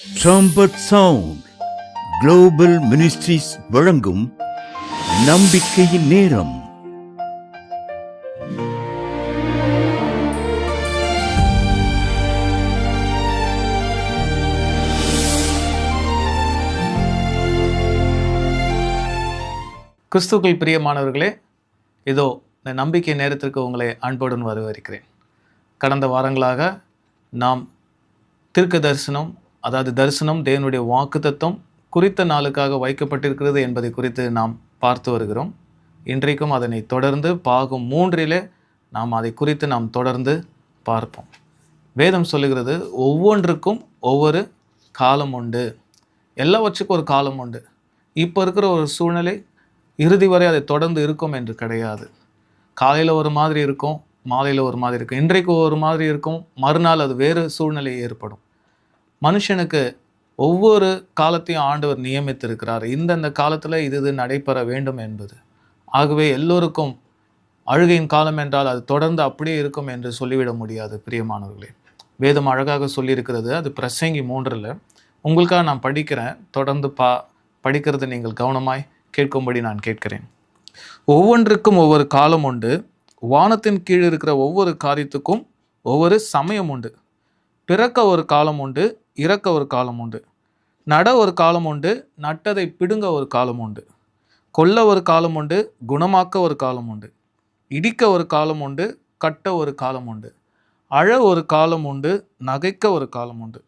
Trumpet sound global ministries வழங்கும் நம்பிக்கையின் நேரம். கிறிஸ்துவுக்குள் பிரியமானவர்களே, இதோ இந்த நம்பிக்கை நேரத்திற்கு உங்களை அன்புடன் வரவேற்கிறேன். கடந்த வாரங்களாக நாம் தீர்க்க தரிசனம், அதாவது தரிசனம் தேவனுடைய வாக்குத்தத்தம் குறித்த நாளுக்காக வைக்கப்பட்டிருக்கிறது என்பதை குறித்து நாம் பார்த்து வருகிறோம். இன்றைக்கும் அதனை தொடர்ந்து பாகம் 3 நாம் அதை குறித்து நாம் தொடர்ந்து பார்ப்போம். வேதம் சொல்லுகிறது, ஒவ்வொன்றுக்கும் ஒவ்வொரு காலம் உண்டு, எல்லாவற்றுக்கும் ஒரு காலம் உண்டு. இப்போ இருக்கிற ஒரு சூழ்நிலை இறுதி வரை அதை தொடர்ந்து இருக்கும் என்று கிடையாது. காலையில் ஒரு மாதிரி இருக்கும், மாலையில் ஒரு மாதிரி இருக்கும், இன்றைக்கு ஒரு மாதிரி இருக்கும், மறுநாள் அது வேறு சூழ்நிலை ஏற்படும். மனுஷனுக்கு ஒவ்வொரு காலத்தையும் ஆண்டவர் நியமித்திருக்கிறார். இந்தந்த காலத்தில் இது நடைபெற வேண்டும் என்பது. ஆகவே எல்லோருக்கும் அழுகையின் காலம் என்றால் அது தொடர்ந்து அப்படியே இருக்கும் என்று சொல்லிவிட முடியாது. பிரியமானவர்களே, வேதம் அழகாக சொல்லியிருக்கிறது. அது பிரசங்கி 3 உங்களுக்காக நான் படிக்கிறேன். தொடர்ந்து படிக்கிறது நீங்கள் கவனமாய் கேட்கும்படி நான் கேட்கிறேன். ஒவ்வொன்றுக்கும் ஒவ்வொரு காலம் உண்டு. வானத்தின் கீழ் இருக்கிற ஒவ்வொரு காரியத்துக்கும் ஒவ்வொரு சமயம் உண்டு. பிறக்க ஒரு காலம் உண்டு, இறக்க ஒரு காலம் உண்டு. நட ஒரு காலம் உண்டு, நட்டதை பிடுங்க ஒரு காலம் உண்டு. கொல்ல ஒரு காலம் உண்டு, குணமாக்க ஒரு காலம் உண்டு. இடிக்க ஒரு காலம் உண்டு, கட்ட ஒரு காலம் உண்டு. அழ ஒரு காலம் உண்டு, நகைக்க ஒரு காலம் உண்டு.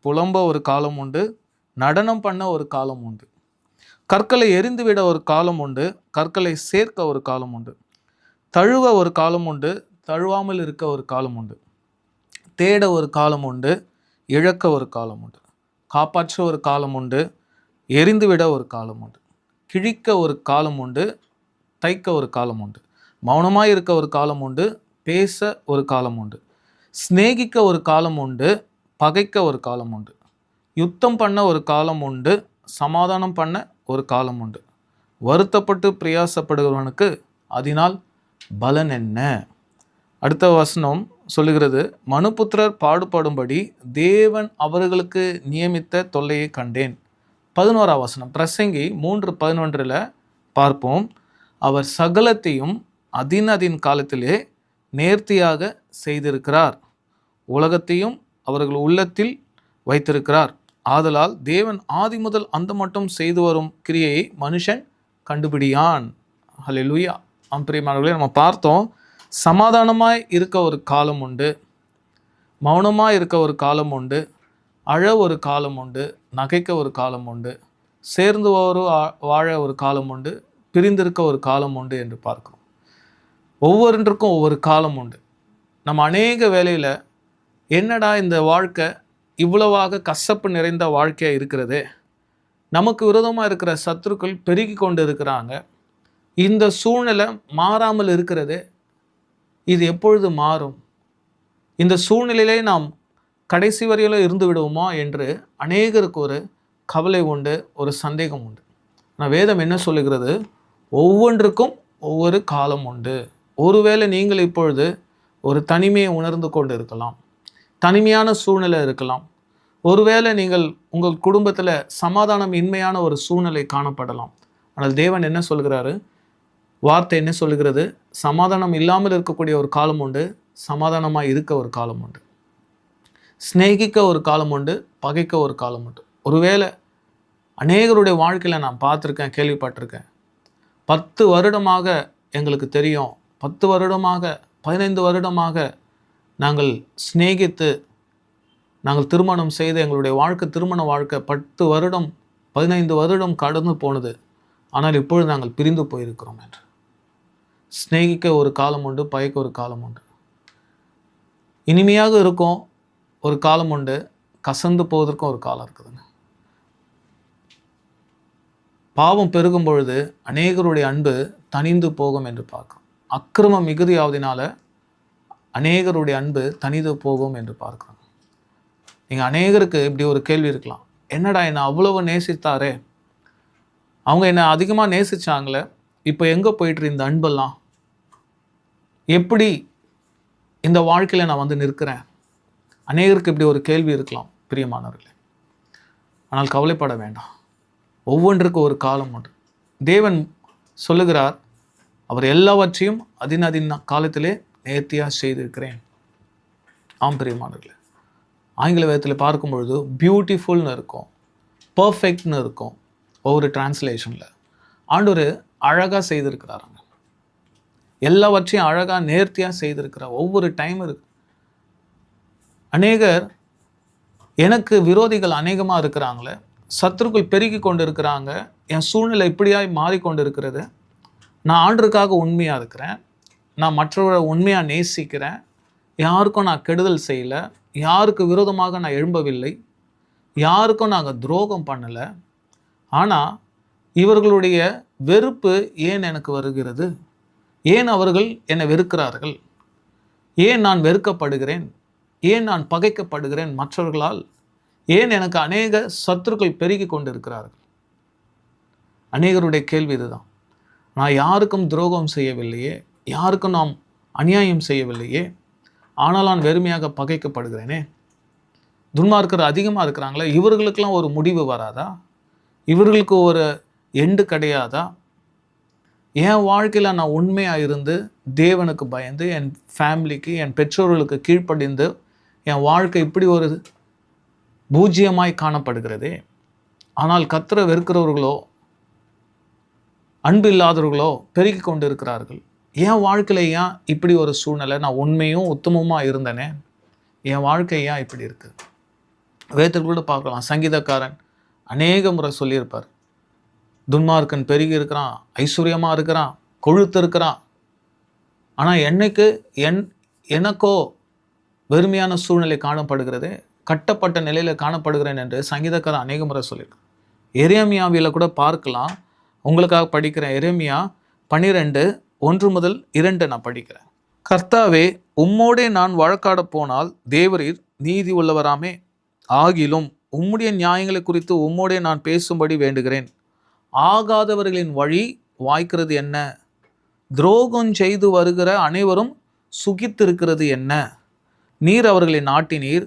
புலம்ப ஒரு காலம் உண்டு, நடனம் பண்ண ஒரு காலம் உண்டு. கற்களை எரிந்துவிட ஒரு காலம் உண்டு, கற்களை சேர்க்க ஒரு காலம் உண்டு. தழுவ ஒரு காலம் உண்டு, தழுவாமல் இருக்க ஒரு காலம் உண்டு. தேட ஒரு காலம் உண்டு, இழக்க ஒரு காலம் உண்டு. காப்பாற்ற ஒரு காலம் உண்டு, எரிந்துவிட ஒரு காலம் உண்டு. கிழிக்க ஒரு காலம் உண்டு, தைக்க ஒரு காலம் உண்டு. மௌனமாய் இருக்க ஒரு காலம் உண்டு, பேச ஒரு காலம் உண்டு. சிநேகிக்க ஒரு காலம் உண்டு, பகைக்க ஒரு காலம் உண்டு. யுத்தம் பண்ண ஒரு காலம் உண்டு, சமாதானம் பண்ண ஒரு காலம் உண்டு. வருத்தப்பட்டு பிரயாசப்படுகிறவனுக்கு அதனால் பலன் என்ன? அடுத்த வசனம் சொல்லுகிறது, மனுபுத்திரர் பாடுபடும்படி தேவன் அவர்களுக்கு நியமித்த தொல்லையை கண்டேன். 11ஆம் வசனம் பிரசங்கி 3:11 பார்ப்போம். அவர் சகலத்தையும் அதின் காலத்திலே நேர்த்தியாக செய்திருக்கிறார், உலகத்தையும் அவர்கள் உள்ளத்தில் வைத்திருக்கிறார். ஆதலால் தேவன் ஆதி முதல் அந்த மட்டும் செய்து வரும் கிரியையை மனுஷன் கண்டுபிடியான். ஹல்லேலூயா. பிரியமானவர்களே, நம்ம பார்த்தோம், சமாதானமாய் இருக்க ஒரு காலம் உண்டு, மௌனமாய் இருக்க ஒரு காலம் உண்டு, அழ ஒரு காலம் உண்டு, நகைக்க ஒரு காலம் உண்டு, சேர்ந்து வாழ ஒரு காலம் உண்டு, பிரிந்திருக்க ஒரு காலம் உண்டு என்று பார்க்கிறோம். ஒவ்வொன்றுக்கும் ஒவ்வொரு காலம் உண்டு. நம்ம அநேக வேளையில் என்னடா இந்த வாழ்க்கை இவ்வளவாக கசப்பு நிறைந்த வாழ்க்கையாக இருக்கிறது, நமக்கு விரோதமாக இருக்கிற சத்துருக்கள் பெருகி கொண்டு இருக்கிறாங்க, இந்த சூழ்நிலை மாறாமல் இருக்கிறது, இது எப்பொழுது மாறும், இந்த சூழ்நிலையிலே நாம் கடைசி வரையிலும் இருந்து விடுவோமா என்று அநேகருக்கு ஒரு கவலை உண்டு, ஒரு சந்தேகம் உண்டு. ஆனால் வேதம் என்ன சொல்லுகிறது? ஒவ்வொன்றுக்கும் ஒவ்வொரு காலம் உண்டு. ஒருவேளை நீங்கள் இப்பொழுது ஒரு தனிமையை உணர்ந்து கொண்டு இருக்கலாம், தனிமையான சூழ்நிலை இருக்கலாம். ஒருவேளை நீங்கள் உங்கள் குடும்பத்தில் சமாதானம் இன்மையான ஒரு சூழ்நிலை காணப்படலாம். ஆனால் தேவன் என்ன சொல்கிறாரு? வார்த்தை என்ன சொல்கிறது? சமாதானம் இல்லாமல் இருக்கக்கூடிய ஒரு காலம் உண்டு, சமாதானமாக இருக்க ஒரு காலம் உண்டு. சிநேகிக்க ஒரு காலம் உண்டு, பகைக்க ஒரு காலம் உண்டு. ஒருவேளை அநேகருடைய வாழ்க்கையில் நான் பார்த்துருக்கேன், கேள்விப்பட்டிருக்கேன். 10 வருடமாக எங்களுக்கு தெரியும், 10 வருடமாக 15 வருடமாக நாங்கள் சிநேகித்து நாங்கள் திருமணம் செய்து எங்களுடைய வாழ்க்கை, திருமண வாழ்க்கை 10 வருடம் 15 வருடம் கடந்து போனது, ஆனால் இப்பொழுது நாங்கள் பிரிந்து போயிருக்கிறோம் என்று. சிநேகிக்க ஒரு காலம் உண்டு, பகைக்க ஒரு காலம் உண்டு. இனிமையாக இருக்கும் ஒரு காலம் உண்டு, கசந்து போவதற்கும் ஒரு காலம் இருக்குதுங்க. பாவம் பெருகும் பொழுது அநேகருடைய அன்பு தனிந்து போகும் என்று பார்க்கிறோம். அக்கிரமம் மிகுதியாவதினால அநேகருடைய அன்பு தனிந்து போகும் என்று பார்க்கிறோம். நீங்கள் அநேகருக்கு இப்படி ஒரு கேள்வி இருக்கலாம், என்னடா என்னை அவ்வளவு நேசித்தாரே, அவங்க என்னை அதிகமாக நேசித்தாங்களே, இப்போ எங்கே போயிட்டு இந்த அன்பெல்லாம், எப்படி இந்த வாழ்க்கையில் நான் வந்து நிற்கிறேன்? அநேகருக்கு இப்படி ஒரு கேள்வி இருக்கலாம் பிரியமானவர்களே. ஆனால் கவலைப்பட வேண்டாம். ஒவ்வொன்றுக்கும் ஒரு காலம் உண்டு. தேவன் சொல்லுகிறார், அவர் எல்லாவற்றையும் அதின் காலத்திலே நேர்த்தியாக செய்திருக்கிறேன். ஆம் பிரியமானவர்களே, ஆங்கில வேதத்தில் பார்க்கும் பொழுது பியூட்டிஃபுல்னு இருக்கும், பர்ஃபெக்ட்னு இருக்கும். ஒவ்வொரு டிரான்ஸ்லேஷனில் ஆண்டவர் அழகாக செய்திருக்கிறாருங்க. எல்லாவற்றையும் அழகாக நேர்த்தியாக செய்திருக்கிறார். ஒவ்வொரு டைம் இருக்கு. அநேகர் எனக்கு விரோதிகள் அநேகமாக இருக்கிறாங்களே, சத்துருக்கள் பெருகி கொண்டு இருக்கிறாங்க, என் சூழ்நிலை இப்படியாய் மாறிக்கொண்டு இருக்கிறது, நான் ஆண்டருக்காக உண்மையாக இருக்கிறேன், நான் மற்றவரை உண்மையாக நேசிக்கிறேன், யாருக்கும் நான் கெடுதல் செய்யலை, யாருக்கு விரோதமாக நான் எழும்பவில்லை, யாருக்கும் நாங்கள் துரோகம் பண்ணலை, ஆனால் இவர்களுடைய வெறுப்பு ஏன் எனக்கு வருகிறது, ஏன் அவர்கள் என்னை வெறுக்கிறார்கள், ஏன் நான் வெறுக்கப்படுகிறேன், ஏன் நான் பகைக்கப்படுகிறேன் மற்றவர்களால், ஏன் எனக்கு அநேக சத்துருக்கள் பெருகி கொண்டு இருக்கிறார்கள். அநேகருடைய கேள்வி இதுதான். நான் யாருக்கும் துரோகம் செய்யவில்லையே, யாருக்கும் நாம் அநியாயம் செய்யவில்லையே, ஆனால் நான் வெறுமையாக பகைக்கப்படுகிறேனே. துன்மார்க்கர் அதிகமாக இருக்கிறாங்களே, இவர்களுக்கெல்லாம் ஒரு முடிவு வராதா, இவர்களுக்கு ஒரு எண்டு கிடையாதா? என் வாழ்க்கையில் நான் உண்மையாக இருந்து தேவனுக்கு பயந்து என் ஃபேமிலிக்கு என் பெற்றோர்களுக்கு கீழ்ப்படிந்து என் வாழ்க்கை இப்படி ஒரு பூஜ்ஜியமாய் காணப்படுகிறதே. ஆனால் கர்த்தரை வெறுக்கிறவர்களோ அன்பு இல்லாதவர்களோ பெருகி கொண்டு இருக்கிறார்கள். என் வாழ்க்கையில் ஏன் இப்படி ஒரு சூழ்நிலை, நான் உண்மையும் உத்தமமாக இருந்தேனே, என் வாழ்க்கை ஏன் இப்படி இருக்குது? வேதத்தில் கூட பார்க்கலாம். சங்கீதக்காரன் அநேக முறை சொல்லியிருப்பார், துன்மார்க்கன் பெருகி இருக்கிறான், ஐஸ்வர்யமாக இருக்கிறான், கொழுத்து இருக்கிறான், ஆனால் எனக்கோ வெறுமையான சூழ்நிலை காணப்படுகிறது, கட்டப்பட்ட நிலையில் காணப்படுகிறேன் என்று சங்கீதக்காரன் அநேக முறை சொல்லியிருக்கான். எரேமியாவில் கூட பார்க்கலாம். உங்களுக்காக படிக்கிறேன். எரேமியா 12:1-2 நான் படிக்கிறேன். கர்த்தாவே, உம்மோடே நான் வழக்காட போனால் தேவரீர் நீதி உள்ளவராமே, ஆகிலும் உம்முடைய நியாயங்களை குறித்து உம்மோடே நான் பேசும்படி வேண்டுகிறேன். ஆகாதவர்களின் வழி வாய்க்கிறது என்ன? துரோகம் செய்து வருகிற அனைவரும் சுகித்திருக்கிறது என்ன? நீர் அவர்களை நாட்டினீர்,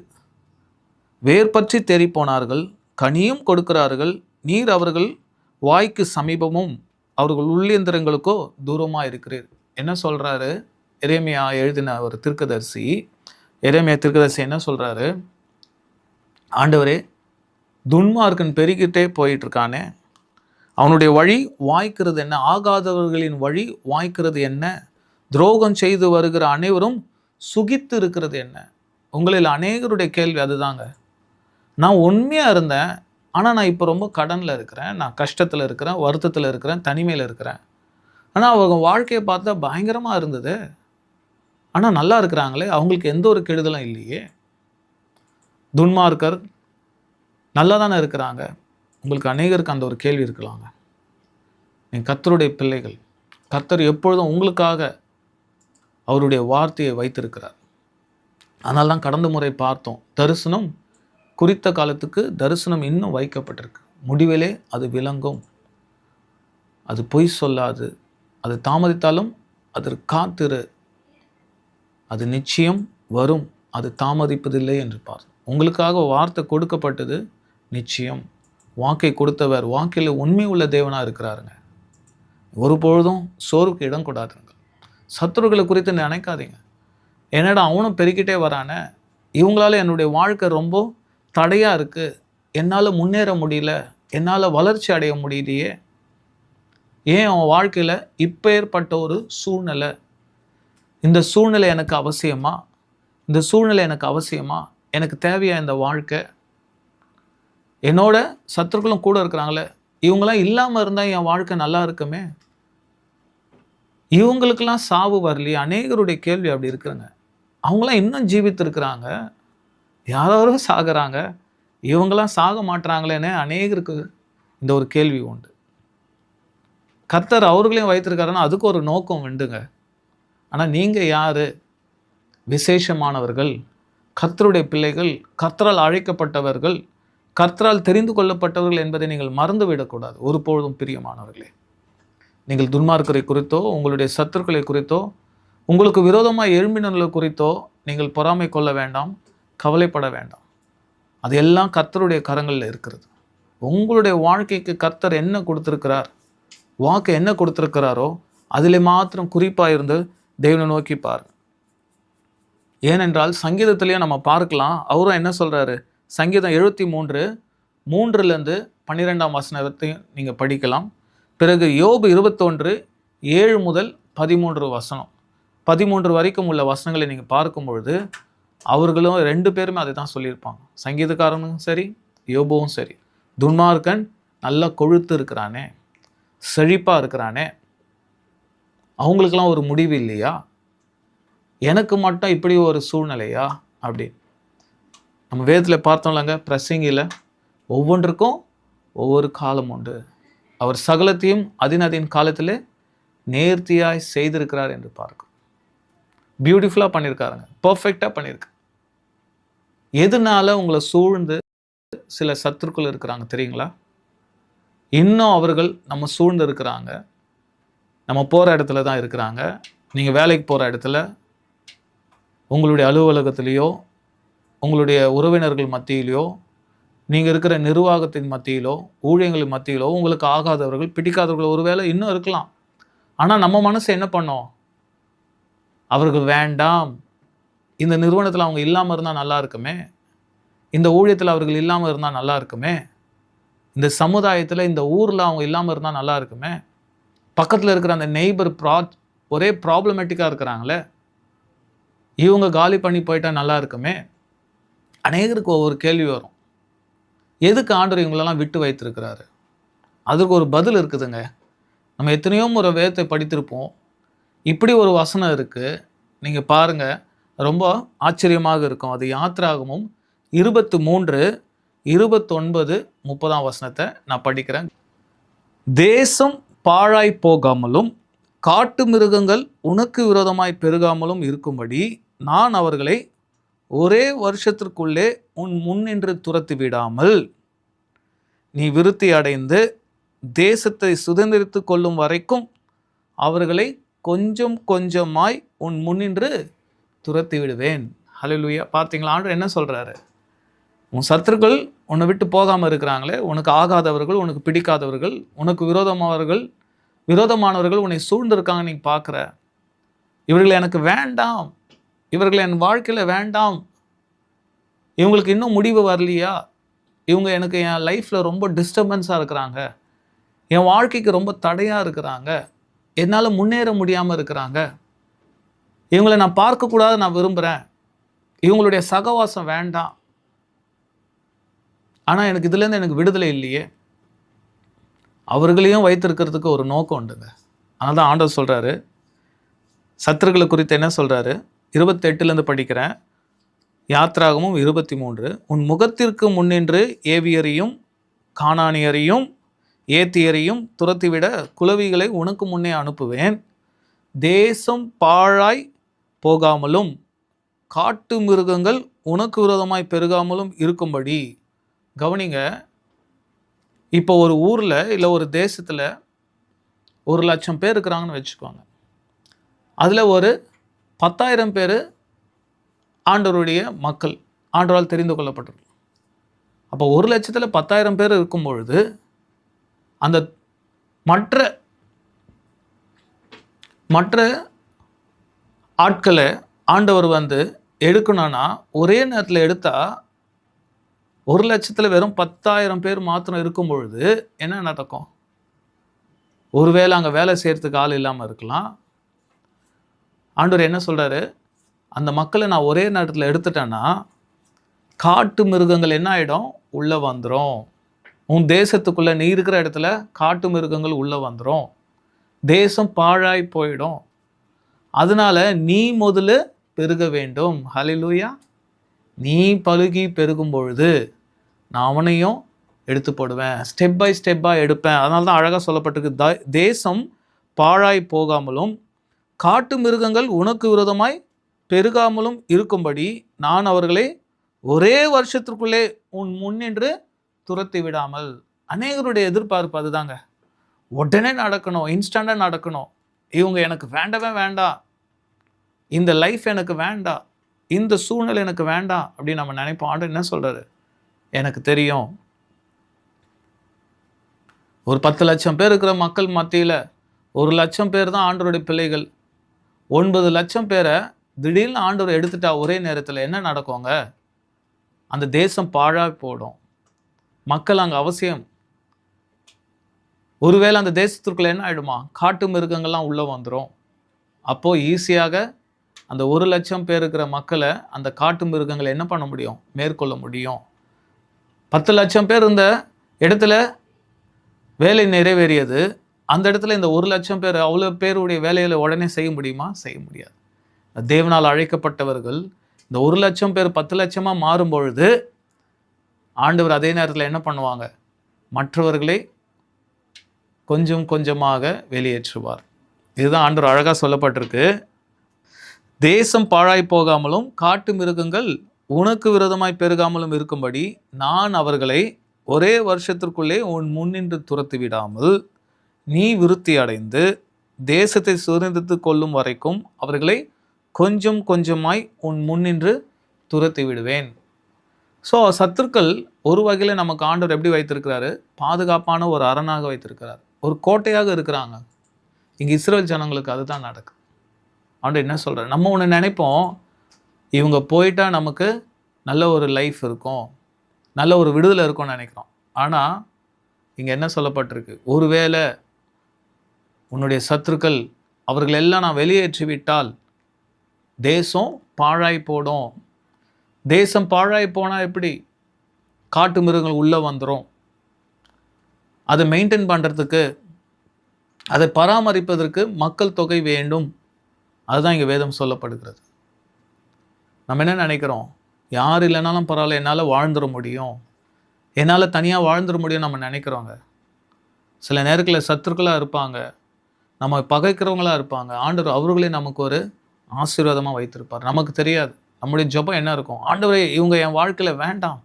வேர் பற்றி தேறிப்போனார்கள், கனியும் கொடுக்கிறார்கள். நீர் அவர்கள் வாய்க்கு சமீபமும் அவர்கள் உள்ளியந்திரங்களுக்கோ தூரமாக இருக்கிறீர். என்ன சொல்கிறாரு எரேமியா எழுதின ஒரு தீர்க்கதரிசி? எரேமியா தீர்க்கதரிசி என்ன சொல்கிறாரு? ஆண்டவரே, துன்மார்க்கன் பெருகிட்டே போயிட்டுருக்கானே, அவனுடைய வழி வாய்க்கிறது என்ன? ஆகாதவர்களின் வழி வாய்க்கிறது என்ன? துரோகம் செய்து வருகிற அனைவரும் சுகித்து இருக்கிறது என்ன? உங்களில் அநேகருடைய கேள்வி அதுதாங்க. நான் உண்மையாக இருந்தேன், ஆனால் நான் இப்போ ரொம்ப கடனில் இருக்கிறேன், நான் கஷ்டத்தில் இருக்கிறேன், வருத்தத்தில் இருக்கிறேன், தனிமையில் இருக்கிறேன். ஆனால் அவங்க வாழ்க்கையை பார்த்தா பயங்கரமாக இருந்தது, ஆனால் நல்லா இருக்கிறாங்களே, அவங்களுக்கு எந்த ஒரு கெடுதலும் இல்லையே. துன்மார்க்கர் நல்லா தானே இருக்கிறாங்க. உங்களுக்கு அநேகருக்கு அந்த ஒரு கேள்வி இருக்கலாங்க. நீங்கள் கர்த்தருடைய பிள்ளைகள், கர்த்தர் எப்பொழுதும் உங்களுக்காக அவருடைய வார்த்தையை வைத்திருக்கிறார். அதனால தான் கடந்த முறை பார்த்தோம், தரிசனம் குறித்த காலத்துக்கு தரிசனம் இன்னும் வைக்கப்பட்டிருக்கு. முடிவிலே அது விளங்கும், அது பொய் சொல்லாது, அது தாமதித்தாலும் அதற்கு காத்திரு, அது நிச்சயம் வரும், அது தாமதிப்பதில்லை என்று பார்த்தோம். உங்களுக்காக வார்த்தை கொடுக்கப்பட்டது நிச்சயம். வாக்கை கொடுத்தவர் வாக்கில் உண்மை உள்ள தேவனாக இருக்கிறாருங்க. ஒருபொழுதும் சோர்வுக்கு இடம் கொடாதுங்க. சத்துருக்களை குறித்து நினைக்காதீங்க. என்னடா அவனும் பெருக்கிட்டே வரானே, இவங்களால என்னுடைய வாழ்க்கை ரொம்ப தடையாக இருக்குது, என்னால் முன்னேற முடியல, என்னால் வளர்ச்சி அடைய முடியலையே, ஏன் அவன் வாழ்க்கையில் இப்போ ஏற்பட்ட ஒரு சூழ்நிலை, இந்த சூழ்நிலை எனக்கு அவசியமா, இந்த சூழ்நிலை எனக்கு அவசியமா, எனக்கு தேவையா இந்த வாழ்க்கை, என்னோட சத்துருக்களும் கூட இருக்கிறாங்களே, இவங்களாம் இல்லாமல் இருந்தால் என் வாழ்க்கை நல்லா இருக்குமே, இவங்களுக்கெல்லாம் சாவு வரலையே. அநேகருடைய கேள்வி அப்படி இருக்குங்க. அவங்களாம் இன்னும் ஜீவித்திருக்கிறாங்க, யாரோ சாகிறாங்க, இவங்களாம் சாக மாட்டுறாங்களேன்னு அநேகருக்கு இந்த ஒரு கேள்வி உண்டு. கர்த்தர் அவர்களையும் வைத்திருக்காருன்னா அதுக்கு ஒரு நோக்கம் உண்டுங்க. ஆனால் நீங்கள் யார்? விசேஷமானவர்கள், கர்த்தருடைய பிள்ளைகள், கர்த்தரால் அழைக்கப்பட்டவர்கள், கர்த்தரால் தெரிந்து கொள்ளப்பட்டவர்கள் என்பதை நீங்கள் மறந்துவிடக்கூடாது ஒருபொழுதும். பிரியமானவர்களே, நீங்கள் துன்மார்க்கரை குறித்தோ, உங்களுடைய சத்துருக்களை குறித்தோ, உங்களுக்கு விரோதமாக எழும்பினர்களை குறித்தோ நீங்கள் பொறாமை கொள்ள வேண்டாம், கவலைப்பட வேண்டாம். அது எல்லாம் கர்த்தருடைய கரங்களில் இருக்கிறது. உங்களுடைய வாழ்க்கைக்கு கர்த்தர் என்ன கொடுத்துருக்கிறார், வாக்கு என்ன கொடுத்துருக்கிறாரோ அதில் மாத்திரம் குறிப்பாக இருந்து தேவனை நோக்கி பார். ஏனென்றால் சங்கீதத்திலேயே நம்ம பார்க்கலாம், அவரும் என்ன சொல்கிறாரு, சங்கீதம் 73:3 12 வசனத்தையும் நீங்கள் படிக்கலாம். பிறகு யோபு 21:7-13 13 வரைக்கும் உள்ள வசனங்களை நீங்கள் பார்க்கும் பொழுது அவர்களும் 2 பேருமே அதை தான் சொல்லியிருப்பாங்க. சங்கீதக்காரனும் சரி, யோபுவும் சரி, துன்மார்க்கன் நல்லா கொழுத்து இருக்கிறானே, செழிப்பாக இருக்கிறானே, அவங்களுக்கெல்லாம் ஒரு முடிவு இல்லையா, எனக்கு மட்டும் இப்படி ஒரு சூழ்நிலையா அப்படி. நம்ம வேதத்தில் பார்த்தோம்லங்க, பிரசங்கியில் ஒவ்வொன்றுக்கும் ஒவ்வொரு காலம் உண்டு. அவர் சகலத்தையும் அதின் காலத்தில் நேர்த்தியாய் செய்திருக்கிறார் என்று பார்க்கும். பியூட்டிஃபுல்லாக பண்ணியிருக்காருங்க, பர்ஃபெக்டாக பண்ணியிருக்கு. எதனால உங்களை சூழ்ந்து சில சத்துருக்கள் இருக்கிறாங்க தெரியுங்களா? இன்னும் அவர்கள் நம்ம சூழ்ந்து இருக்கிறாங்க. நம்ம போகிற இடத்துல தான் இருக்கிறாங்க. நீங்கள் வேலைக்கு போகிற இடத்துல, உங்களுடைய அலுவலகத்திலேயோ, உங்களுடைய உறவினர்கள் மத்தியிலையோ, நீங்கள் இருக்கிற நிர்வாகத்தின் மத்தியிலோ, ஊழியங்களின் மத்தியிலோ உங்களுக்கு ஆகாதவர்கள், பிடிக்காதவர்கள் ஒருவேளை இன்னும் இருக்கலாம். ஆனால் நம்ம மனசு என்ன பண்ணோம்? அவர்கள் வேண்டாம், இந்த நிறுவனத்தில் அவங்க இல்லாமல் இருந்தால் நல்லா இருக்குமே, இந்த ஊழியத்தில் அவர்கள் இல்லாமல் இருந்தால் நல்லா இருக்குமே, இந்த சமுதாயத்தில் இந்த ஊரில் அவங்க இல்லாமல் இருந்தால் நல்லா இருக்குமே, பக்கத்தில் இருக்கிற அந்த நெய்பர் ஒரே ப்ராப்ளமேட்டிக்காக இருக்கிறாங்களே, இவங்க காலி பண்ணி போயிட்டா நல்லா இருக்குமே. அநேகருக்கு ஒவ்வொரு கேள்வி வரும், எதுக்கு ஆண்டவர் இவங்களெல்லாம் விட்டு வைத்திருக்கிறாரு? அதுக்கு ஒரு பதில் இருக்குதுங்க. நம்ம எத்தனையோ முறை வேதத்தை படித்திருப்போம். இப்படி ஒரு வசனம் இருக்குது, நீங்கள் பாருங்கள், ரொம்ப ஆச்சரியமாக இருக்கும். அது யாத்திராகமம் 23:29-30 நான் படிக்கிறேன். தேசம் பாழாய் போகாமலும் காட்டு மிருகங்கள் உனக்கு விரோதமாய் பெருகாமலும் இருக்கும்படி நான் அவர்களை ஒரே வருஷத்திற்குள்ளே உன் முன்னின்று துரத்தி விடாமல் நீ விருத்தி அடைந்து தேசத்தை சுதந்திரித்து கொள்ளும் வரைக்கும் அவர்களை கொஞ்சம் கொஞ்சமாய் உன் முன்னின்று துரத்தி விடுவேன். ஹல்லேலூயா. பார்த்தீங்களா, ஆண்டவர் என்ன சொல்கிறாரு? உன் சத்துருக்கள் உன்னை விட்டு போகாமல் இருக்கிறாங்களே, உனக்கு ஆகாதவர்கள், உனக்கு பிடிக்காதவர்கள், உனக்கு விரோதமானவர்கள் உன்னை சூழ்ந்திருக்காங்க. நீ பார்க்குற, இவர்கள் எனக்கு வேண்டாம், இவர்கள் என் வாழ்க்கையில் வேண்டாம், இவங்களுக்கு இன்னும் முடிவு வரலையா, இவங்க எனக்கு என் லைஃப்பில் ரொம்ப டிஸ்டர்பன்ஸாக இருக்கிறாங்க, என் வாழ்க்கைக்கு ரொம்ப தடையாக இருக்கிறாங்க, என்னால் முன்னேற முடியாமல் இருக்கிறாங்க, இவங்களை நான் பார்க்கக்கூடாது, நான் விரும்புகிறேன், இவங்களுடைய சகவாசம் வேண்டாம், ஆனால் எனக்கு இதுலேருந்து எனக்கு விடுதலை இல்லையே. அவர்களையும் வைத்திருக்கிறதுக்கு ஒரு நோக்கம் உண்டுங்க. அதனால தான் ஆண்டவர் சொல்கிறாரு, சத்துருக்களை குறித்து என்ன சொல்கிறாரு, 28 படிக்கிறேன். யாத்திராகமும் 23, உன் முகத்திற்கு முன்னின்று ஏவியரையும் கானானியரையும் ஏத்தியரையும் துரத்திவிட குலவிகளை உனக்கு முன்னே அனுப்புவேன். தேசம் பாழாய் போகாமலும் காட்டு மிருகங்கள் உனக்கு விரோதமாய் பெருகாமலும் இருக்கும்படி. கவனிங்க, இப்போ ஒரு ஊரில் இல்லை ஒரு தேசத்தில் 1,00,000 பேர் இருக்கிறாங்கன்னு வச்சுக்கோங்க. அதில் ஒரு 10,000 பேர் ஆண்டவருடைய மக்கள், ஆண்டவரால் தெரிந்து கொள்ளப்பட்டது. அப்போ 1,00,000 10,000 பேர் இருக்கும் பொழுது அந்த மற்ற ஆட்களை ஆண்டவர் எடுக்கணும்னா ஒரே நேரத்தில் எடுத்தால் 1,00,000 வெறும் 10,000 பேர் மாத்திரம் இருக்கும் பொழுது என்ன நடக்கும்? ஒருவேளை அங்கே வேலை செய்கிறதுக்கு ஆள் இல்லாமல் இருக்கலாம். ஆண்டவர் என்ன சொல்கிறாரு, அந்த மக்களை நான் ஒரே நேரத்தில் எடுத்துட்டேன்னா காட்டு மிருகங்கள் என்ன ஆகிடும்? உள்ளே வந்துடும். உன் தேசத்துக்குள்ளே நீ இருக்கிற இடத்துல காட்டு மிருகங்கள் உள்ளே வந்துடும், தேசம் பாழாய் போயிடும். அதனால நீ முதல்ல பெருக வேண்டும். ஹல்லேலூயா. நீ பலுகி பெருகும் பொழுது நான் அவனையும் எடுத்து போடுவேன், ஸ்டெப் பை ஸ்டெப்பாக எடுப்பேன். அதனால தான் அழகாக சொல்லப்பட்டிருக்கு, தேசம் பாழாய் போகாமலும் காட்டு மிருகங்கள் உனக்கு விரோதமாய் பெருகாமலும் இருக்கும்படி நான் அவர்களை ஒரே வருஷத்திற்குள்ளே உன் முன்னின்று துரத்தி விடாமல். அநேகருடைய எதிர்பார்ப்பு அதுதாங்க, உடனே நடக்கணும், இன்ஸ்டண்ட்டாக நடக்கணும். இவங்க எனக்கு வேண்டவே வேண்டாம், இந்த லைஃப் எனக்கு வேண்டாம், இந்த சூழ்நிலை எனக்கு வேண்டாம் அப்படின்னு நம்ம நினைப்போம். ஆண்டவர் என்ன சொல்கிறாரு, எனக்கு தெரியும் ஒரு 10 லட்சம் பேர் இருக்கிற மக்கள் மத்தியில் 1,00,000 பேர் தான் ஆண்டவருடைய பிள்ளைகள். 9 லட்சம் பேரை திடீர்னு ஆண்டவர் எடுத்துட்டா ஒரே நேரத்தில் என்ன நடக்குங்க? அந்த தேசம் பாழாய் போடும். மக்கள் அங்கே அவசியம். ஒருவேளை அந்த தேசத்திற்குள்ள என்ன ஆகிடுமா? காட்டு மிருகங்கள்லாம் உள்ளே வந்துடும். அப்போது ஈஸியாக அந்த 1 லட்சம் பேர் இருக்கிற மக்களை அந்த காட்டு மிருகங்களை என்ன பண்ண முடியும்? மேற்கொள்ள முடியும். 10 லட்சம் பேர் இந்த இடத்துல வேலை நிறைவேறியது. அந்த இடத்துல இந்த 1 லட்சம் பேர் அவ்வளோ பேருடைய வேலைகளை உடனே செய்ய முடியுமா? செய்ய முடியாது. தேவனால் அழைக்கப்பட்டவர்கள் இந்த 1 லட்சம் பேர் 10 லட்சமாக மாறும் பொழுது ஆண்டவர் அதே நேரத்தில் என்ன பண்ணுவாங்க? மற்றவர்களை கொஞ்சம் கொஞ்சமாக வெளியேற்றுவார். இதுதான் ஆண்டவர் அழகாக சொல்லப்பட்டிருக்கு. தேசம் பாழாய் போகாமலும் காட்டு மிருகங்கள் உனக்கு விரோதமாய் பெருகாமலும் இருக்கும்படி நான் அவர்களை ஒரே வருஷத்திற்குள்ளே உன் முன்னின்று துரத்தி விடாமல் நீ விருத்தி அடைந்து தேசத்தை சுதந்திரித்து கொள்ளும் வரைக்கும் அவர்களை கொஞ்சம் கொஞ்சமாய் உன் முன்னின்று துரத்தி விடுவேன். ஸோ சத்துருக்கள் ஒரு வகையில் நமக்கு ஆண்டவர் எப்படி வைத்திருக்கிறாரு? பாதுகாப்பான ஒரு அரணாக வைத்திருக்கிறார், ஒரு கோட்டையாக இருக்கிறாங்க. இங்கே இஸ்ரேல் ஜனங்களுக்கு அதுதான் நடக்குது. ஆண்டவர் என்ன சொல்கிறார்? நம்ம ஒன்று நினைப்போம், இவங்க போயிட்டா நமக்கு நல்ல ஒரு லைஃப் இருக்கும், நல்ல ஒரு விடுதலை இருக்கும்னு நினைக்கிறோம். ஆனால் இங்கே என்ன சொல்லப்பட்டிருக்கு? ஒருவேளை உன்னுடைய சத்துருக்கள் அவர்களெல்லாம் நான் வெளியேற்றி விட்டால் தேசம் பாழாய் போடும். தேசம் பாழாய் போனால் எப்படி? காட்டு மிருகங்கள் உள்ளே வந்துடும். அதை மெயின்டைன் பண்ணுறதுக்கு, அதை பராமரிப்பதற்கு மக்கள் தொகை வேண்டும். அதுதான் இங்கே வேதம் சொல்லப்படுகிறது. நம்ம என்ன நினைக்கிறோம்? யார் இல்லைனாலும் பரவாயில்ல, என்னால் வாழ்ந்துட முடியும், என்னால் தனியாக வாழ்ந்துட முடியும் நம்ம நினைக்கிறோங்க. சில நேரத்தில் சத்துருக்களாக இருப்பாங்க, நம்ம பகைக்கிறவங்களாக இருப்பாங்க. ஆண்டவர் அவர்களே நமக்கு ஒரு ஆசீர்வாதமாக வைத்திருப்பார். நமக்கு தெரியாது. நம்முடைய ஜெபம் என்ன இருக்கும்? ஆண்டவரே இவங்க என் வாழ்க்கையில் வேண்டாம்.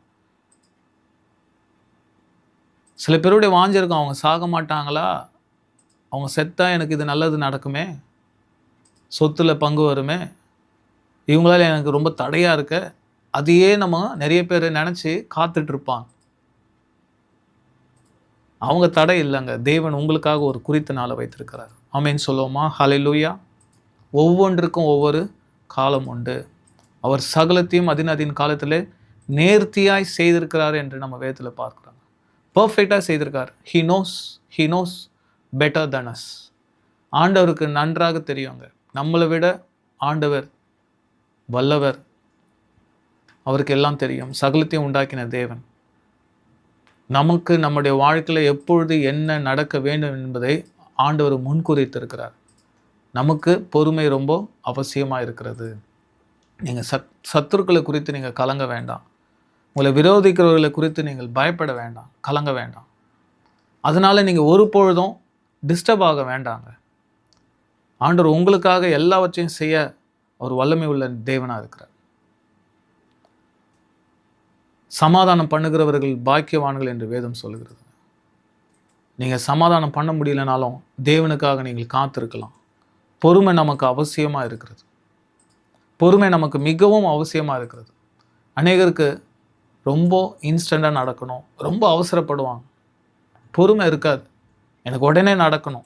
சில பேருடைய வாஞ்சை இருக்கும், அவங்க சாக மாட்டாங்களா, அவங்க செத்தா எனக்கு இது நல்லது நடக்குமே, சொத்துல பங்கு வருமே, இவங்களால எனக்கு ரொம்ப தடையாக இருக்க. அதையே நம்ம நிறைய பேர் நினச்சி காத்துட்ருப்பாங்க. அவங்க தடை இல்லைங்க, தேவன் உங்களுக்காக ஒரு குறித்த நாளை வைத்திருக்கிறார். ஆமென் சொல்லுவோமா? ஹல்லேலூயா. ஒவ்வொன்றுக்கும் ஒவ்வொரு காலம் உண்டு. அவர் சகலத்தையும் அதின் காலத்தில் நேர்த்தியாய் செய்திருக்கிறார் என்று நம்ம வேதத்தில் பார்க்குறோம். பர்ஃபெக்டாக செய்திருக்கார். He knows better than us. ஆண்டவருக்கு நன்றாக தெரியுங்க. நம்மளை விட ஆண்டவர் வல்லவர், அவருக்கு எல்லாம் தெரியும். சகலத்தையும் உண்டாக்கின தேவன் நமக்கு நம்முடைய வாழ்க்கையில் எப்பொழுது என்ன நடக்க வேண்டும் என்பதை ஆண்டவர் முன்குறித்திருக்கிறார். நமக்கு பொறுமை ரொம்ப அவசியமாக இருக்கிறது. நீங்கள் சத்துருக்களை குறித்து நீங்கள் கலங்க வேண்டாம். உங்களை விரோதிக்கிறவர்களை குறித்து நீங்கள் பயப்பட வேண்டாம், கலங்க வேண்டாம். அதனால் நீங்கள் ஒரு பொழுதும் டிஸ்டர்ப் ஆக வேண்டாங்க. ஆண்டவர் உங்களுக்காக எல்லாவற்றையும் செய்ய ஒரு வல்லமை உள்ள தேவனாக இருக்கிறார். சமாதானம் பண்ணுகிறவர்கள் பாக்கியவான்கள் என்று வேதம் சொல்லுகிறது. நீங்கள் சமாதானம் பண்ண முடியலனாலும் தேவனுக்காக நீங்கள் காத்திருக்கலாம். பொறுமை நமக்கு அவசியமாக இருக்கிறது. பொறுமை நமக்கு மிகவும் அவசியமாக இருக்கிறது. அநேகருக்கு ரொம்ப இன்ஸ்டண்ட்டாக நடக்கணும், ரொம்ப அவசரப்படுவாங்க. பொறுமை இருக்காது. எனக்கு உடனே நடக்கணும்.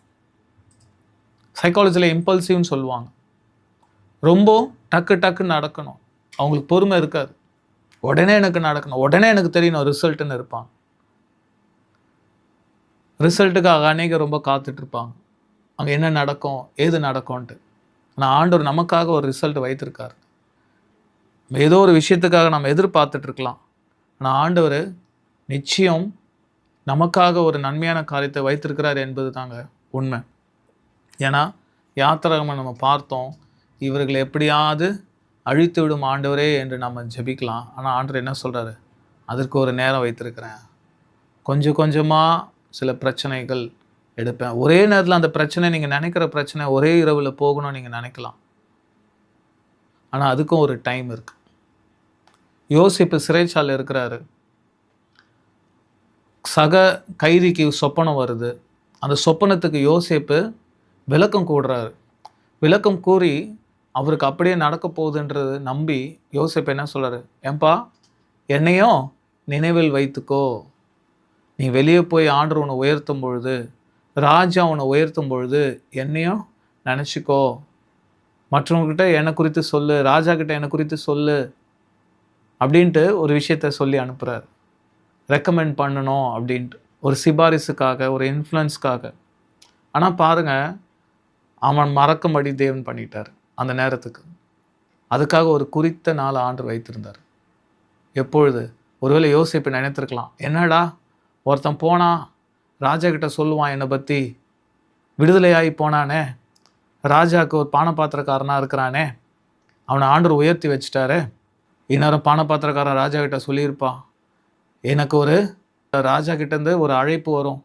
சைக்காலஜியில் இம்பல்சிவ்னு சொல்லுவாங்க. ரொம்ப டக்குன்னு நடக்கணும். அவங்களுக்கு பொறுமை இருக்காது. உடனே எனக்கு நடக்கணும், உடனே எனக்கு தெரியணும் ரிசல்ட்டுன்னு இருப்பாங்க. ரிசல்ட்டுக்காக அநேகர் ரொம்ப காத்துட்ருப்பாங்க. அங்கே என்ன நடக்கும், ஏது நடக்கும்ன்ட்டு. ஆனால் ஆண்டவர் நமக்காக ஒரு ரிசல்ட் வைத்திருக்காரு. ஏதோ ஒரு விஷயத்துக்காக நம்ம எதிர்பார்த்துட்ருக்கலாம். ஆனால் ஆண்டவர் நிச்சயம் நமக்காக ஒரு நன்மையான காரியத்தை வைத்திருக்கிறார் என்பது தாங்க உண்மை. ஏன்னா யாத்திராகமம் நம்ம பார்த்தோம், இவர்களை எப்படியாவது அழித்து விடும் ஆண்டவரே என்று நம்ம ஜெபிக்கலாம். ஆனால் ஆண்டவர் என்ன சொல்கிறாரு? அதற்கு ஒரு நேரம் வைத்திருக்கிறேன். கொஞ்சம் கொஞ்சமாக சில பிரச்சனைகள் எடுப்பேன். ஒரே நேரத்தில் அந்த பிரச்சனை, நீங்கள் நினைக்கிற பிரச்சனை ஒரே இரவில் போகணும்னு நீங்கள் நினைக்கலாம். ஆனால் அதுக்கும் ஒரு டைம் இருக்குது. யோசிப்பு சிறைச்சாலையில் இருக்கிறாரு. சக கைதிக்கு சொப்பனம் வருது. அந்த சொப்பனத்துக்கு யோசிப்பு விளக்கம் கூடுறாரு. விளக்கம் கூறி அவருக்கு அப்படியே நடக்க போகுதுன்றது நம்பி யோசிப்பு என்ன சொல்கிறாரு? ஏன்பா என்னையும் நினைவில் வைத்துக்கோ, நீ வெளியே போய் ஆண்டவர் உன்னை உயர்த்தும் பொழுது, ராஜா உன்னை உயர்த்தும் பொழுது என்னையும் நினச்சிக்கோ, மற்றவங்ககிட்ட என்னை குறித்து சொல்லு, ராஜா கிட்ட என்னை குறித்து சொல்லு அப்படின்ட்டு ஒரு விஷயத்த சொல்லி அனுப்புகிறார். ரெக்கமெண்ட் பண்ணணும் அப்படின்ட்டு, ஒரு சிபாரிசுக்காக, ஒரு இன்ஃப்ளூயன்ஸ்க்காக. ஆனால் பாருங்கள், அவன் மறக்கும்படி தேவன் பண்ணிட்டார் அந்த நேரத்துக்கு. அதுக்காக ஒரு குறித்த நாள் ஆண்டவர் வைத்திருந்தார். எப்பொழுது? ஒருவேளை யோசிப்பு நினைத்திருக்கலாம், என்னடா ஒருத்தன் போனா ராஜா கிட்ட சொல்லுவான் என்னை பற்றி, விடுதலையாகி போனானே, ராஜாவுக்கு ஒரு பானபாத்திரக்காரனாக இருக்கிறானே, அவனை ஆண்டவர் உயர்த்தி வச்சுட்டாரு, இந்நேரம் பானபாத்திரக்காரன் ராஜா கிட்ட சொல்லியிருப்பான், எனக்கு ஒரு ராஜா கிட்டேருந்து ஒரு அழைப்பு வரும்,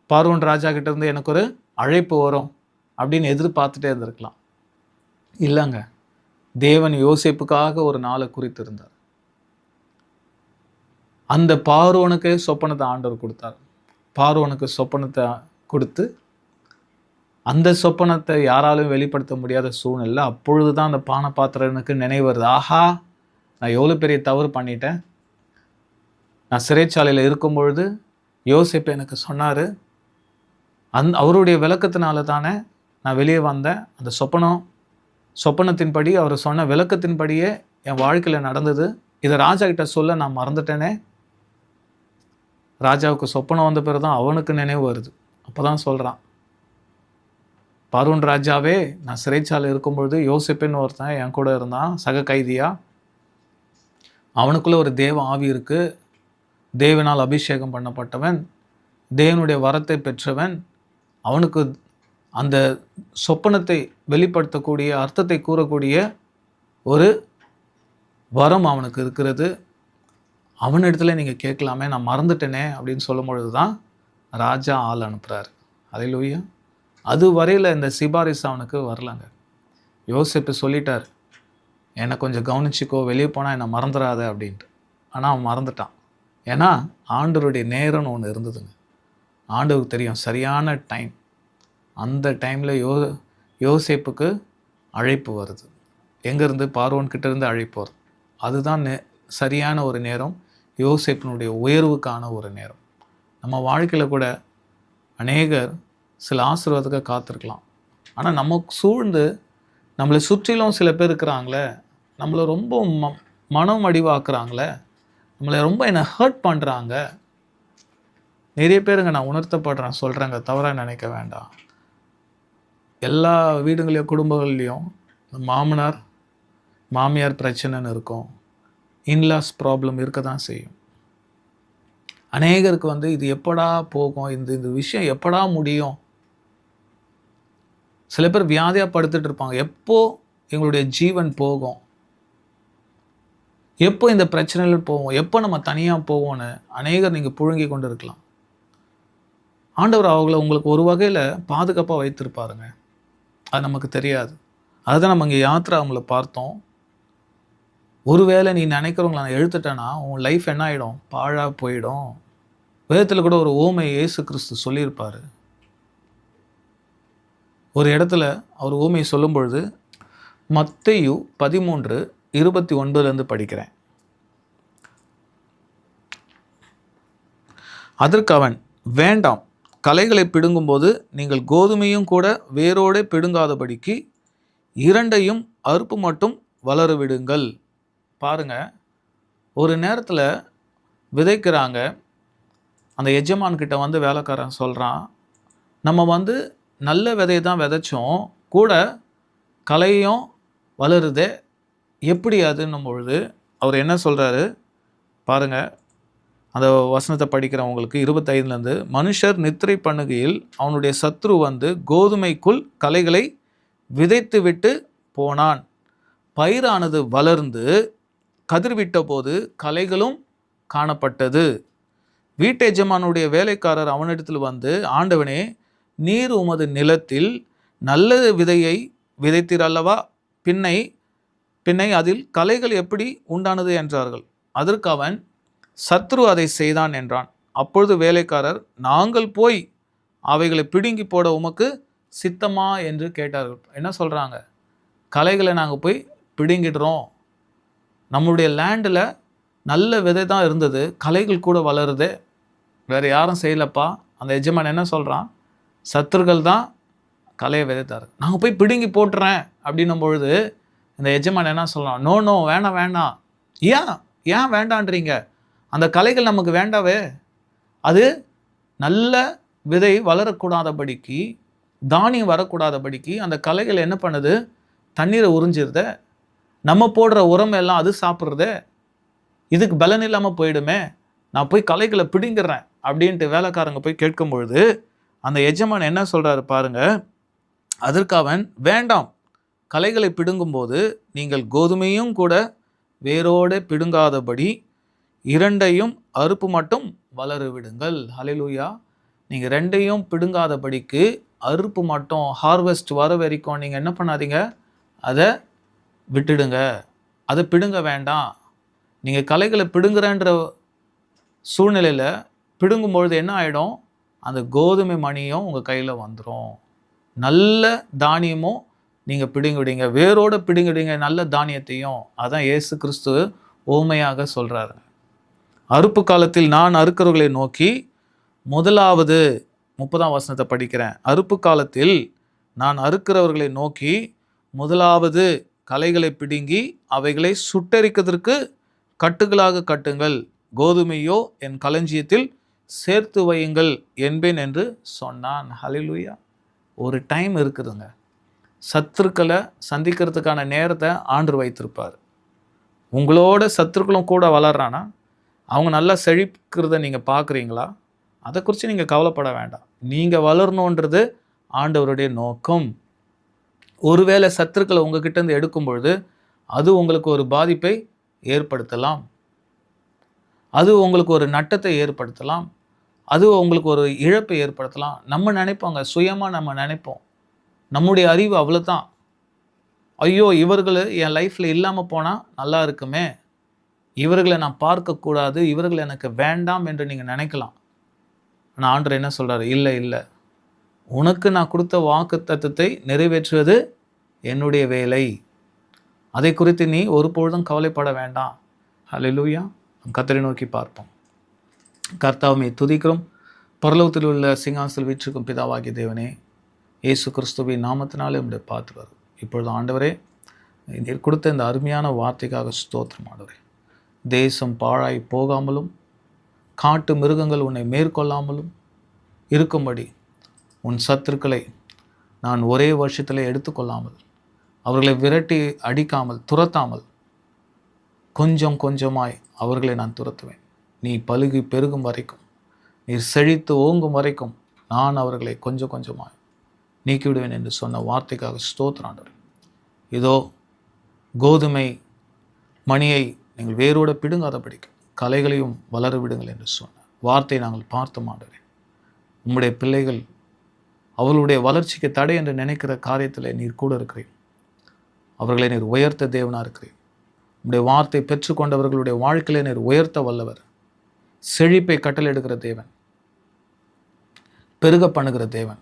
பார்வோன் ராஜா கிட்டேருந்து எனக்கு ஒரு அழைப்பு வரும் அப்படின்னு எதிர்பார்த்துட்டே இருந்திருக்கலாம். இல்லைங்க, தேவன் யோசேப்புக்காக ஒரு நாளை குறித்திருந்தார். அந்த பார்வோனுக்கே சொப்பனத்தை ஆண்டவர் கொடுத்தார். பார்வோனுக்கு சொப்பனத்தை கொடுத்து, அந்த சொப்பனத்தை யாராலும் வெளிப்படுத்த முடியாத சூழ்நிலை. அப்பொழுது தான் அந்த பானபாத்திரனுக்கு நினைவு வருது, ஆஹா நான் எவ்வளோ பெரிய தவறு பண்ணிட்டேன். நான் சிறைச்சாலையில் இருக்கும் பொழுது யோசேப்பு எனக்கு சொன்னார், அவருடைய விளக்கத்தினால தானே நான் வெளியே வந்தேன். அந்த சொப்பனத்தின்படி அவர் சொன்ன விளக்கத்தின்படியே என் வாழ்க்கையில் நடந்தது. இதை ராஜா கிட்ட சொல்ல நான் மறந்துட்டேனே. ராஜாவுக்கு சொப்பனம் வந்த பிறகு தான் அவனுக்கு நினைவு வருது. அப்போ தான் சொல்கிறான், பார்வோன் ராஜாவே, நான் சிறைச்சாலை இருக்கும்பொழுது யோசேப்புன்னு ஒருத்தன் என் கூட இருந்தான், சக கைதியா. அவனுக்குள்ளே ஒரு தேவ ஆவி இருக்குது, தேவனால் அபிஷேகம் பண்ணப்பட்டவன், தேவனுடைய வரத்தை பெற்றவன். அவனுக்கு அந்த சொப்பனத்தை வெளிப்படுத்தக்கூடிய, அர்த்தத்தை கூறக்கூடிய ஒரு வரம் அவனுக்கு இருக்கிறது. அவனிடத்துல நீங்கள் கேட்கலாமே, நான் மறந்துட்டேனே அப்படின்னு சொல்லும் பொழுது தான் ராஜா ஆள் அனுப்புகிறார். அல்லேலூயா. அது வரையில் இந்த சிபாரிசு அவனுக்கு வரலங்க. யோசேப்பு சொல்லிட்டார், என்னை கொஞ்சம் கவனிச்சிக்கோ, வெளியே போனால் என்னை மறந்துடாத அப்படின்ட்டு. ஆனால் அவன் மறந்துட்டான். ஏன்னா ஆண்டவருடைய நேரம்னு ஒன்று இருந்ததுங்க. ஆண்டவருக்கு தெரியும் சரியான டைம். அந்த டைமில் யோசேப்புக்கு அழைப்பு வருது. எங்கேருந்து? பார்வோன் கிட்டேருந்து அழைப்பு வருது. அதுதான் சரியான ஒரு நேரம், யோசேப்பினுடைய உயர்வுக்கான ஒரு நேரம். நம்ம வாழ்க்கையில் கூட அநேகர் சில ஆசீர்வாதத்துக்கு காத்திருக்கலாம். ஆனால் நமக்கு சூழ்ந்து நம்மளை சுற்றிலும் சில பேர் இருக்கிறாங்களே, நம்மளை ரொம்ப மனம் அடிவாக்குறாங்களே, நம்மளை ரொம்ப என்னை ஹர்ட் பண்ணுறாங்க. நிறைய பேருங்க, நான் உணர்த்தப்படுறேன், சொல்கிறேங்க, தவறாக நினைக்க வேண்டாம். எல்லா வீடுகளையும் குடும்பங்கள்லேயும் மாமனார் மாமியார் பிரச்சனைன்னு இருக்கும், இன்லாஸ் ப்ராப்ளம் இருக்க தான் செய்யும். அநேகருக்கு இது எப்படா போகும், இந்த விஷயம் எப்படா முடியும். சில பேர் வியாதியாக படுத்துட்டு இருப்பாங்க, எப்போ எங்களுடைய ஜீவன் போகும், எப்போ இந்த பிரச்சனைகள் போவோம், எப்போ நம்ம தனியாக போவோம்னு அநேகர் நீங்கள் புழுங்கி கொண்டு இருக்கலாம். ஆண்டவர் அவங்கள உங்களுக்கு ஒரு வகையில் பாதுகாப்பாக வைத்திருப்பாருங்க. அது நமக்கு தெரியாது. அதுதான் நம்ம இங்கே யாத்திரை அவங்கள பார்த்தோம். ஒருவேளை நீ நினைக்கிறவங்கள நான் எழுத்துட்டேன்னா உன் லைஃப் என்ன ஆகிடும்? பாழாக போயிடும். வேதத்தில் கூட ஒரு ஓமை இயேசு கிறிஸ்து சொல்லியிருப்பார். ஒரு இடத்துல அவர் ஓமையை சொல்லும் பொழுது, மத்தேயு 13:29 படிக்கிறேன். அதற்கு அவன், வேண்டாம், களைகளை பிடுங்கும்போது நீங்கள் கோதுமையும் கூட வேரோடு பிடுங்காதபடிக்கு இரண்டையும் அறுப்பு மட்டும் வளர விடுங்கள். பாருங்க, ஒரு நேரத்தில் விதைக்கிறாங்க. அந்த எஜமான்கிட்ட வேலைக்காரன் சொல்கிறான், நம்ம நல்ல விதையை தான் விதைச்சோம், கூட களையும் வளருதே, எப்படி அதுன்னும் பொழுது அவர் என்ன சொல்கிறாரு பாருங்கள். அந்த வசனத்தை படிக்கிறவங்களுக்கு 25 மனுஷர் நித்திரை பண்ணுகையில் அவனுடைய சத்ரு கோதுமைக்குள் களைகளை விதைத்து விட்டு போனான். பயிரானது வளர்ந்து கதிர்விட்ட போது களைகளும் காணப்பட்டது. வீட்டெஜமானுடைய வேலைக்காரர் அவனிடத்தில் ஆண்டவனே, நீர் உமது நிலத்தில் நல்ல விதையை விதைத்தீர் அல்லவா, பின்னை அதில் களைகள் எப்படி உண்டானது என்றார்கள். அதற்கு அவன், சத்ரு அதை செய்தான் என்றான். அப்பொழுது வேலைக்காரர், நாங்கள் போய் அவைகளை பிடுங்கி போட உமக்கு சித்தமா என்று கேட்டார்கள். என்ன சொல்கிறாங்க? களைகளை நாங்கள் போய் பிடுங்கிடுறோம், நம்மளுடைய லேண்டில் நல்ல விதை தான் இருந்தது, களைகள் கூட வளருது, வேறு யாரும் செய்யலப்பா. அந்த எஜமான் என்ன சொல்கிறான், சத்துருக்கள் தான் களையை விதைத்தார், நாங்கள் போய் பிடுங்கி போட்டுறேன் அப்படின்னும் பொழுது இந்த எஜமான் என்ன சொல்கிறான், நோ நோ வேணாம் வேண்டாம். ஏன் வேண்டான்றீங்க? அந்த களைகள் நமக்கு வேண்டாவே. அது நல்ல விதை வளரக்கூடாதபடிக்கு, தானியம் வரக்கூடாதபடிக்கு அந்த களைகள் என்ன பண்ணுது, தண்ணீரை உறிஞ்சிருத, நம்ம போடுற உரம் எல்லாம் அது சாப்பிட்றது, இதுக்கு பலன் இல்லாமல் போயிடுமே, நான் போய் களைகளை பிடுங்கிறேன் அப்படின்ட்டு வேலைக்காரங்க போய் கேட்கும் பொழுது அந்த எஜமான் என்ன சொல்கிறாரு பாருங்க. அதற்கு அவன், வேண்டாம், களைகளை பிடுங்கும்போது நீங்கள் கோதுமையும் கூட வேரோடு பிடுங்காதபடி இரண்டையும் அறுப்பு மட்டும் வளர விடுங்கள். ஹல்லேலூயா. நீங்கள் ரெண்டையும் பிடுங்காதபடிக்கு அறுப்பு மட்டும், ஹார்வெஸ்ட் வர வரைக்கும் நீங்கள் என்ன பண்ணாதீங்க, அதை விட்டுடுங்க, அதை பிடுங்க வேண்டாம். நீங்கள் களைகளை பிடுங்குறன்ற சூழ்நிலையில் பிடுங்கும்பொழுது என்ன ஆகிடும், அந்த கோதுமை மணியும் உங்கள் கையில் வந்துடும், நல்ல தானியமும் நீங்கள் பிடுங்கிடுங்க, வேரோடு பிடுங்கிடுங்க நல்ல தானியத்தையும். அதான் இயேசு கிறிஸ்து ஓமையாக சொல்கிறாரு. அறுப்பு காலத்தில் நான் அறுக்கிறவர்களை நோக்கி, முதலாவது 30ஆம் வசனத்தை படிக்கிறேன். அறுப்பு காலத்தில் நான் அறுக்கிறவர்களை நோக்கி, முதலாவது களைகளை பிடுங்கி அவைகளை சுட்டெரிக்கிறதற்கு கட்டுகளாக கட்டுங்கள், கோதுமையோ என் களஞ்சியத்தில் சேர்த்து வையுங்கள் என்பேன் என்று சொன்னான். ஹல்லேலூயா. ஒரு டைம் இருக்குதுங்க, சத்துருக்களை சந்திக்கிறதுக்கான நேரத்தை ஆண்டவர் வைத்திருப்பார். உங்களோட சத்துருக்களும் கூட வளர்றானா, அவங்க நல்லா செழிக்கிறத நீங்கள் பார்க்குறீங்களா, அதை குறித்து நீங்கள் கவலைப்பட வேண்டாம். நீங்கள் வளரணுன்றது ஆண்டவருடைய நோக்கம். ஒருவேளை சத்துருக்களை உங்ககிட்டேருந்து எடுக்கும் பொழுது அது உங்களுக்கு ஒரு பாதிப்பை ஏற்படுத்தலாம், அது உங்களுக்கு ஒரு நட்டத்தை ஏற்படுத்தலாம், அது உங்களுக்கு ஒரு இழப்பை ஏற்படுத்தலாம். நம்ம நினைப்போங்க, சுயமாக நம்ம நினைப்போம், நம்முடைய அறிவு அவ்வளோதான், ஐயோ இவர்கள் என் லைஃப்பில் இல்லாமல் போனால் நல்லா இருக்குமே, இவர்களை நான் பார்க்கக்கூடாது, இவர்கள் எனக்கு வேண்டாம் என்று நீங்கள் நினைக்கலாம். ஆனால் ஆண்டவர் என்ன சொல்கிறார், இல்லை இல்லை, உனக்கு நான் கொடுத்த வாக்குத்தத்தத்தை நிறைவேற்றுவது என்னுடைய வேலை, அதை குறித்து நீ ஒருபொழுதும் கவலைப்பட வேண்டாம். ஹல்லேலூயா. கர்த்தரை நோக்கி பார்ப்போம். கர்த்தாவை துதிக்கிறோம். பரலோகத்தில் உள்ள சிங்காசனத்தில் வீற்றிருக்கும் பிதாவாகிய தேவனே, இயேசு கிறிஸ்துவின் நாமத்தினாலே உம்முடைய பார்த்து வரும். இப்பொழுது ஆண்டவரே, நீர் கொடுத்த இந்த அருமையான வார்த்தைக்காக ஸ்தோத்திரம் ஆண்டவரே. தேசம் பாழாய் போகாமலும் காட்டு மிருகங்கள் உன்னை மேற்கொள்ளாமலும் இருக்கும்படி உன் சத்துருக்களை நான் ஒரே வருஷத்தில் எடுத்துக்கொள்ளாமல், அவர்களை விரட்டி அடிக்காமல், துரத்தாமல், கொஞ்சம் கொஞ்சமாய் அவர்களை நான் துரத்துவேன். நீ பலுகி பெருகும் வரைக்கும், நீர் செழித்து ஓங்கும் வரைக்கும் நான் அவர்களை கொஞ்சம் கொஞ்சமாய் நீக்கிவிடுவேன் என்று சொன்ன வார்த்தைக்காக ஸ்தோத்திரம். இதோ கோதுமை மணியை நீங்கள் வேரோடு பிடுங்காதபடிக்கு களைகளையும் வளர விடுங்கள் என்று சொன்ன வார்த்தையை நாங்கள் பார்த்து ஆண்டவரே. உம்முடைய பிள்ளைகள் அவர்களுடைய வளர்ச்சிக்கு தடை என்று நினைக்கிற காரியத்தில் நீர் கூட இருக்கிறீர். அவர்களை நீர் உயர்த்த தேவனாக இருக்கிறீர். உம்முடைய வார்த்தை பெற்றுக்கொண்டவர்களுடைய வாழ்க்கையிலே நீர் உயர்த்த வல்லவர். செழிப்பை கட்டளையிடுகிற தேவன், பெருக பண்ணுகிற தேவன்,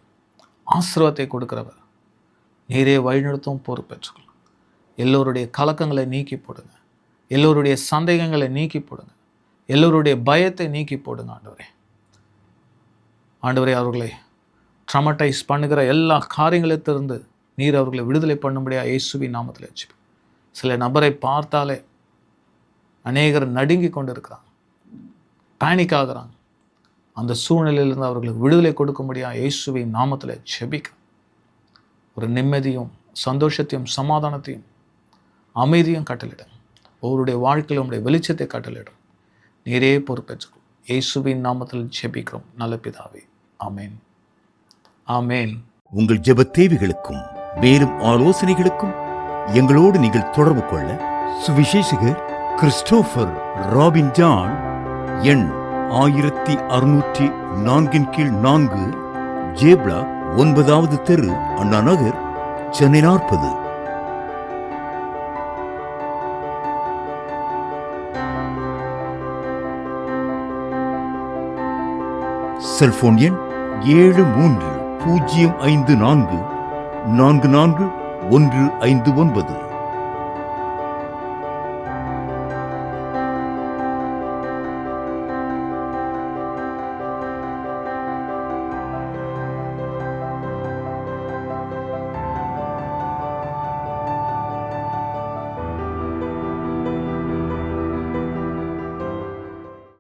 ஆசீர்வாதத்தை கொடுக்கிறவர். நீரே வழிநடத்தும் பொறுப்பேற்றுக்கொள்ளும். எல்லோருடைய கலக்கங்களை நீக்கி போடுங்க, எல்லோருடைய சந்தேகங்களை நீக்கி போடுங்க, எல்லோருடைய பயத்தை நீக்கி போடுங்க ஆண்டவரே. ஆண்டவரே, அவர்களை ட்ரமடைஸ் பண்ணுகிற எல்லா காரியங்களிலிருந்து நீர் அவர்களை விடுதலை பண்ணும்படியா இயேசுவின் நாமத்தில் வச்சு. சில நபரை பார்த்தாலே அநேகர் நடுங்கி கொண்டு இருக்கிறாங்க, பேனிக் ஆகிறாங்க. அந்த சூழ்நிலையிலிருந்து அவர்களுக்கு விடுதலை கொடுக்கும்படியா இயேசுவின் நாமத்தில் ஜெபிக்கிறோம். ஒரு நிம்மதியும் சந்தோஷத்தையும் சமாதானத்தையும் அமைதியும் கட்டளிடும். ஒவ்வொருடைய வாழ்க்கையில் உங்களுடைய வெளிச்சத்தை கட்டளிடும். நீரே பொறுப்பேற்றுக்கும். இயேசுவின் நாமத்தில் ஜெபிக்கிறோம் நல்ல பிதாவே. ஆமேன், ஆமேன். உங்கள் ஜெப தேவைகளுக்கும் மேலும் ஆலோசனைகளுக்கும் எங்களோடு நீங்கள் தொடர்பு கொள்ள சுவிசேஷகர் கிறிஸ்டோபர் ராபின் ஜான், எண் 1604 கீழ் 4, ஜே பிளாக், 9வது தெரு, அண்ணா நகர், சென்னை 40. செல்போன் எண் 730544445159.